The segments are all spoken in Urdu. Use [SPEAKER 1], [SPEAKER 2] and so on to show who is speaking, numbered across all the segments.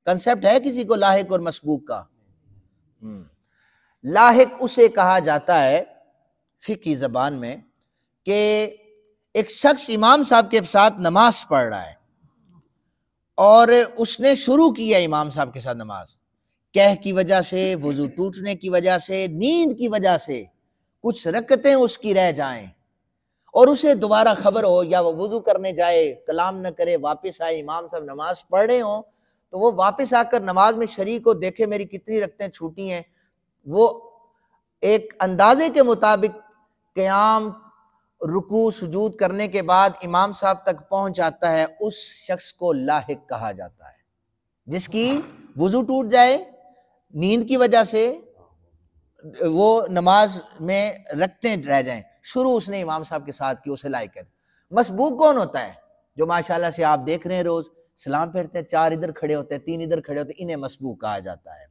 [SPEAKER 1] کنسپٹ ہے کسی کو لاحق اور مسبوق کا؟ لاحق اسے کہا جاتا ہے فقہی زبان میں کہ ایک شخص امام صاحب کے ساتھ نماز پڑھ رہا ہے اور اس نے شروع کیا امام صاحب کے ساتھ نماز، کہہ کی وجہ سے، وضو ٹوٹنے کی وجہ سے، نیند کی وجہ سے کچھ رکعتیں اس کی رہ جائیں اور اسے دوبارہ خبر ہو، یا وہ وضو کرنے جائے کلام نہ کرے واپس آئے، امام صاحب نماز پڑھ رہے ہوں تو وہ واپس آ کر نماز میں شریک ہو، دیکھے میری کتنی رکعتیں چھوٹی ہیں، وہ ایک اندازے کے مطابق قیام رکوع سجود کرنے کے بعد امام صاحب تک پہنچ جاتا ہے، اس شخص کو لاحق کہا جاتا ہے۔ جس کی وضو ٹوٹ جائے نیند کی وجہ سے، وہ نماز میں رکھتے رہ جائیں، شروع اس نے امام صاحب کے ساتھ کی، اسے لاحق ہے۔ مسبوق کون ہوتا ہے؟ جو ماشاءاللہ سے آپ دیکھ رہے ہیں روز سلام پھیرتے ہیں، 4 ادھر کھڑے ہوتے ہیں، 3 ادھر کھڑے ہوتے ہیں، انہیں مسبوق کہا جاتا ہے،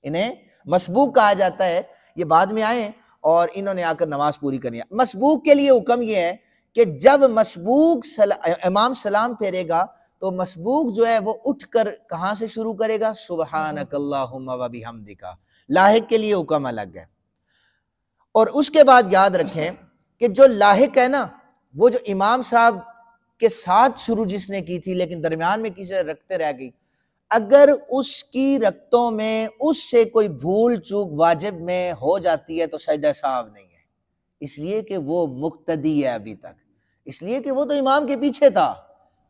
[SPEAKER 1] انہیں مسبوق کہا جاتا ہے۔ یہ بعد میں آئے اور انہوں نے آ کر نماز پوری کرنی ہے۔ مسبوق کے لیے حکم یہ ہے کہ جب مسبوق امام سلام پھیرے گا تو مسبوق جو ہے وہ اٹھ کر کہاں سے شروع کرے گا؟ سبحانک اللہم و بحمدک۔ لاحق کے لیے حکم الگ ہے۔ اور اس کے بعد یاد رکھیں کہ جو لاحق ہے نا، وہ جو امام صاحب کے ساتھ شروع جس نے کی تھی لیکن درمیان میں کسی رکھتے رہ گئی، اگر اس کی رکعتوں میں اس سے کوئی بھول چوک واجب میں ہو جاتی ہے تو سجدہ سہو نہیں ہے، اس لیے کہ وہ مقتدی ہے ابھی تک، اس لیے کہ وہ تو امام کے پیچھے تھا،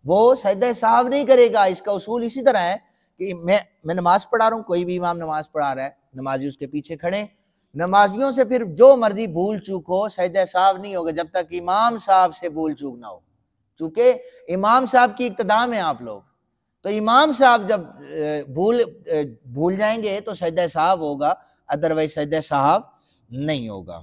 [SPEAKER 1] وہ سجدہ سہو نہیں کرے گا۔ اس کا اصول اسی طرح ہے کہ میں نماز پڑھا رہا ہوں، کوئی بھی امام نماز پڑھا رہا ہے، نمازی اس کے پیچھے کھڑے، نمازیوں سے پھر جو مرضی بھول چوک ہو سجدہ سہو نہیں ہوگا جب تک امام صاحب سے بھول چوک نہ ہو، چونکہ امام صاحب کی اقتداء میں آپ لوگ، تو امام صاحب جب بھول جائیں گے تو سجدہ سہو ہوگا، ادروائز سجدہ سہو نہیں ہوگا۔